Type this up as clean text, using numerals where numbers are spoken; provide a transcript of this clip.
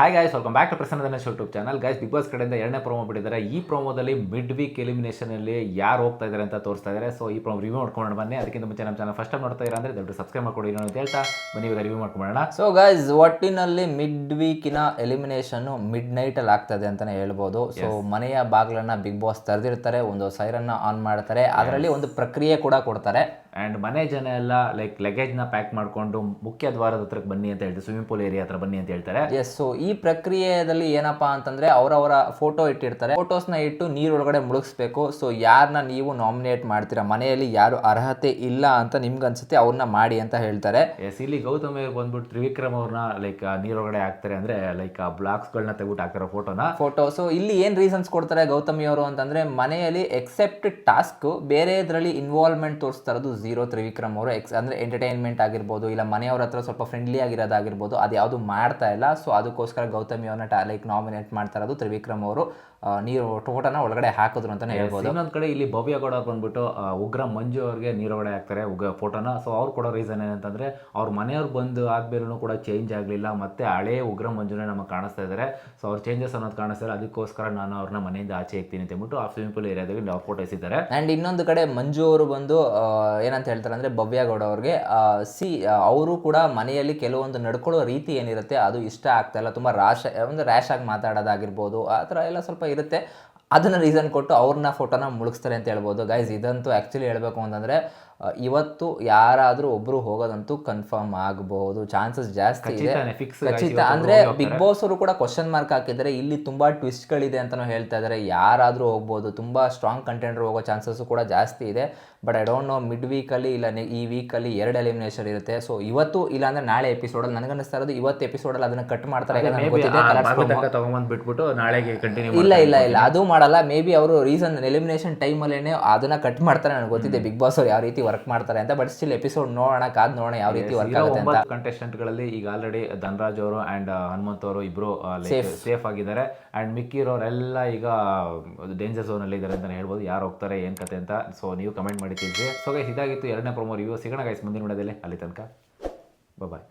Hi guys, welcome back to Prasanna Dinesh YouTube channel. Guys, Bigg Boss ಕಡೆಯಿಂದ ಎರಡನೇ promo ಬಿಟ್ಟಿದ್ದಾರೆ. ಈ ಪ್ರೋಮೋದಲ್ಲಿ ಮಿಡ್ ವೀಕ್ ಎಲಿಮಿನೇಷನ್ ಅಲ್ಲಿ ಯಾರು ಹೋಗ್ತಾ ಇದ್ದಾರೆ ಅಂತ ತೋರಿಸ್ತಾ ಇದ್ದಾರೆ. ಸೊ ಈ ಪ್ರೋಮೋ ರಿವ್ಯೂ ಮಾಡ್ಕೊಂಡು ಬನ್ನಿ. ಅದಕ್ಕಿಂತ ಮುಂಚೆ ನಮ್ಮ ಚಾನಲ್ ಫಸ್ಟ್ ಟೈಮ್ ನೋಡ್ತಾ ಇರ ಅಂದ್ರೆ ದಯವಿಟ್ಟು ಸಬ್ಸ್ಕ್ರೈಬ್ ಮಾಡ್ಕೊಡಿ ಅಂತ ಹೇಳ್ತಾ ಬನ್ನಿ ಇವಾಗ ರಿವ್ಯೂ ಮಾಡ್ಕೊಳ್ಳೋಣ. ಸೊ ಗೈಸ್, ಒಟ್ಟಿನಲ್ಲಿ ಮಿಡ್ ವೀಕಿನ ಎಲಿಮಿನೇಷನ್ ಮಿಡ್ ನೈಟ್ ಅಲ್ಲಿ ಆಗ್ತದೆ ಅಂತಾನೆ ಹೇಳ್ಬೋದು. ಸೊ ಮನೆಯ ಬಾಗಿಲನ್ನ ಬಿಗ್ ಬಾಸ್ ತೆರೆದಿರ್ತಾರೆ, ಒಂದು ಸೈರನ್ನ ಆನ್ ಮಾಡ್ತಾರೆ, ಅದರಲ್ಲಿ ಒಂದು ಪ್ರಕ್ರಿಯೆ ಕೂಡ ಕೊಡ್ತಾರೆ. ಆ್ಯಂಡ್ ಮನೆ ಜನ ಎಲ್ಲ ಲಗೇಜ್ನ ಪ್ಯಾಕ್ ಮಾಡಿಕೊಂಡು ಮುಖ್ಯ ದ್ವಾರದ ಹತ್ರಕ್ಕೆ ಬನ್ನಿ ಅಂತ ಹೇಳ್ತಾರೆ, ಸ್ವಿಮ್ಮಿಂಗ್ ಪೂಲ್ ಏರಿಯಾ ಹತ್ರ ಬನ್ನಿ ಅಂತ ಹೇಳ್ತಾರೆ. ಎಸ್, ಸೊ ಈ ಪ್ರಕ್ರಿಯೆಯಲ್ಲಿ ಏನಪ್ಪಾ ಅಂತಂದ್ರೆ ಅವರವರ ಫೋಟೋ ಇಟ್ಟಿರ್ತಾರೆ, ಫೋಟೋಸ್ನ ಇಟ್ಟು ನೀರೊಳಗಡೆ ಮುಳುಗಿಸ್ಬೇಕು. ಸೊ ಯಾರನ್ನ ನೀವು ನಾಮಿನೇಟ್ ಮಾಡ್ತೀರಾ, ಮನೆಯಲ್ಲಿ ಯಾರು ಅರ್ಹತೆ ಇಲ್ಲ ಅಂತ ನಿಮ್ಗೆ ಅನ್ಸುತ್ತೆ ಅವ್ರನ್ನ ಮಾಡಿ ಅಂತ ಹೇಳ್ತಾರೆ. ಎಸ್, ಇಲ್ಲಿ ಗೌತಮ್ ಅವ್ರು ಬಂದ್ಬಿಟ್ಟು ತ್ರಿವಿಕ್ರಮ್ ಅವ್ರನ್ನ ನೀರೊಳಗಡೆ ಹಾಕ್ತಾರೆ, ಅಂದ್ರೆ ಬ್ಲಾಕ್ಸ್ಗಳನ್ನ ತೆಗೆಬಿಟ್ಟು ಹಾಕಿರೋ ಫೋಟೋ. ಸೊ ಇಲ್ಲಿ ಏನ್ ರೀಸನ್ಸ್ ಕೊಡ್ತಾರೆ ಗೌತಮಿ ಅವರು ಅಂತಂದ್ರೆ, ಮನೆಯಲ್ಲಿ ಎಕ್ಸೆಪ್ಟ್ ಟಾಸ್ಕ್ ಬೇರೆ ಇದರಲ್ಲಿ ಇನ್ವಾಲ್ವ್ಮೆಂಟ್ ತೋರಿಸ್ತಾ ಇರೋದು ಝೀರೋ ತ್ರಿವಿಕ್ರಮ್ ಅವರು. ಅಂದ್ರೆ ಎಂಟರ್ಟೈನ್ಮೆಂಟ್ ಆಗಿರ್ಬೋದು, ಇಲ್ಲ ಮನೆಯವ್ರ ಹತ್ರ ಸ್ವಲ್ಪ ಫ್ರೆಂಡ್ಲಿ ಆಗಿರೋದಾಗಿರ್ಬೋದು, ಅದು ಯಾವುದು ಮಾಡ್ತಾ ಇಲ್ಲ. ಸೊ ಅದಕ್ಕೋಸ್ಕರ ಗೌತಮಿ ಅವ್ರನ್ನ ನಾಮಿನೇಟ್ ಮಾಡ್ತಾ ಇರೋದು ತ್ರಿವಿಕ್ರಮ್ ಅವರು. ನೀರು ಟೋಟನ ಒಳಗಡೆ ಹಾಕಿದ್ರು ಅಂತಾನೆ ಹೇಳ್ಬೋದು. ಇನ್ನೊಂದು ಕಡೆ ಇಲ್ಲಿ ಭವ್ಯ ಗೌಡ ಬಂದ್ಬಿಟ್ಟು ಉಗ್ರ ಮಂಜು ಅವ್ರಿಗೆ ನೀರೊಳಗಡೆ ಹಾಕ್ತಾರೆ ಫೋಟೋನ. ಸೊ ಅವ್ರು ಕೊಡೋ ರೀಸನ್ ಏನಂತಂದ್ರೆ, ಅವ್ರ ಮನೆಯವ್ರು ಬಂದು ಆದ್ಮೇಲೂ ಕೂಡ ಚೇಂಜ್ ಆಗಲಿಲ್ಲ, ಮತ್ತೆ ಹಳೇ ಉಗ್ರ ಮಂಜುನೇ ನಮಗೆ ಕಾಣಿಸ್ತಾ ಇದ್ದಾರೆ. ಸೊ ಅವ್ರ ಚೇಂಜಸ್ ಅನ್ನೋದು ಕಾಣಿಸ್ತಾರೆ, ಅದಕ್ಕೋಸ್ಕರ ನಾನು ಅವ್ರನ್ನ ಮನೆಯಿಂದ ಆಚೆ ಇರ್ತೀನಿ ಅಂತ ಹೇಳ್ಬಿಟ್ಟು ಆ ಸ್ವಿಮ್ಮಿಂಗ್ ಪೂಲ್ ಏರಿಯಾದಲ್ಲಿ ಅವ್ರು ಫೋಟೋ ಎಸಿದ್ದಾರೆ. ಆ್ಯಂಡ್ ಇನ್ನೊಂದು ಕಡೆ ಮಂಜು ಅವರು ಬಂದು ಏನಂತ ಹೇಳ್ತಾರೆ ಅಂದರೆ, ಭವ್ಯ ಗೌಡ ಅವ್ರಿಗೆ ಅವರು ಕೂಡ ಮನೆಯಲ್ಲಿ ಕೆಲವೊಂದು ನಡ್ಕೊಳ್ಳೋ ರೀತಿ ಏನಿರುತ್ತೆ ಅದು ಇಷ್ಟ ಆಗ್ತಾ ಇಲ್ಲ, ತುಂಬ ರ್ಯಾಶ್ ಆಗಿ ಮಾತಾಡೋದಾಗಿರ್ಬೋದು, ಆ ಥರ ಎಲ್ಲ ಸ್ವಲ್ಪ ಇರುತ್ತೆ. ಅದನ್ನು ರೀಸನ್ ಕೊಟ್ಟು ಅವ್ರನ್ನ ಫೋಟೋನ ಮುಳುಗಿಸ್ತಾರೆ ಅಂತ ಹೇಳ್ಬೋದು. ಗೈಸ್, ಇದಂತೂ ಆ್ಯಕ್ಚುಲಿ ಹೇಳಬೇಕು ಅಂತಂದರೆ ಇವತ್ತು ಯಾರಾದರೂ ಒಬ್ಬರು ಹೋಗೋದಂತೂ ಕನ್ಫರ್ಮ್ ಆಗಬಹುದು, ಚಾನ್ಸಸ್ ಜಾಸ್ತಿ ಇದೆ, ಖಚಿತ. ಅಂದರೆ ಬಿಗ್ ಬಾಸ್ ಅವರು ಕೂಡ ಕ್ವಶನ್ ಮಾರ್ಕ್ ಹಾಕಿದ್ದಾರೆ, ಇಲ್ಲಿ ತುಂಬ ಟ್ವಿಸ್ಟ್ಗಳಿದೆ ಅಂತಲೂ ಹೇಳ್ತಾ ಇದ್ದಾರೆ. ಯಾರಾದರೂ ಹೋಗ್ಬೋದು, ತುಂಬ ಸ್ಟ್ರಾಂಗ್ ಕಂಟೆಂಡರ್ ಹೋಗೋ ಚಾನ್ಸಸ್ಸು ಕೂಡ ಜಾಸ್ತಿ ಇದೆ. But I don't know, mid ವೀಕಲ್ಲಿ ಇಲ್ಲ ಈ ವೀಕಲ್ಲಿ 2 ಎಲಿಮಿನೇಷನ್ ಇರುತ್ತೆ. ಸೊ ಇವತ್ತು ಇಲ್ಲಾಂದರೆ ನಾಳೆ ಎಪಿಸೋಡಲ್ಲಿ ನನಗನ್ನಿಸ್ತಾ ಇರೋದು ಇವತ್ತು ಎಪಿಸೋಡಲ್ಲಿ ಅದನ್ನು ಕಟ್ ಮಾಡ್ತಾರೆ. ಬಿಟ್ಬಿಟ್ಟು ನಾಳೆಗೆ ಕಂಟಿನ್ಯೂ ಇಲ್ಲ ಅದು ಮಾಡಲ್ಲ. ಮೇ ಬಿ ಅವರು ರೀಸನ್ ಎಲಿಮಿನೇಷನ್ ಟೈಮಲ್ಲೇ ಅದನ್ನ ಕಟ್ ಮಾಡ್ತಾರೆ. ನನಗೆ ಗೊತ್ತಿದೆ ಬಿಗ್ ಬಾಸ್ ಅವ್ರು ಯಾವ ರೀತಿ ವರ್ಕ್ ಮಾಡ್ತಾರೆ ಅಂತ. ಬಟ್ ಸ್ಟಿಲ್ ಎಪಿಸೋಡ್ ನೋಡೋಣ, ಕಾದ್ ನೋಡೋಣ ಯಾವ ರೀತಿ ವರ್ಕ್ ಆಗುತ್ತೆ ಅಂತ. ಕಂಟೆಸ್ಟೆಂಟ್ಗಳಲ್ಲಿ ಈಗ ಆಲ್ರೆಡಿ ಧನರಾಜ್ ಅವರು ಅಂಡ್ ಹನುಮಂತ್ ಅವರು ಇಬ್ರು ಸೇಫ್ ಆಗಿದ್ದಾರೆ. ಅಂಡ್ ಮಿಕ್ಕಿರೋರೆಲ್ಲ ಈಗ ಡೇಂಜರ್ ಝೋನ್ ಅಲ್ಲಿ ಇದ್ದಾರೆ ಅಂತ ಹೇಳ್ಬೋದು. ಯಾರು ಹೋಗ್ತಾರೆ ಏನ್ ಕತೆ ಅಂತ ಸೊ ನೀವು ಕಮೆಂಟ್ ಮಾಡಿ ತಿಳಿಸಿ. ಸೊ ಗೈಸ್, ಇದಾಗಿತ್ತು ಎರಡನೇ ಪ್ರೋಮೋ ರಿವ್ಯೂ. ಸಿಗೋಣ ಗೈಸ್ ಮುಂದಿನ ವಿಡಿಯೋದಲ್ಲಿ. ಅಲ್ಲಿ ತನಕ ಬಾಯ್.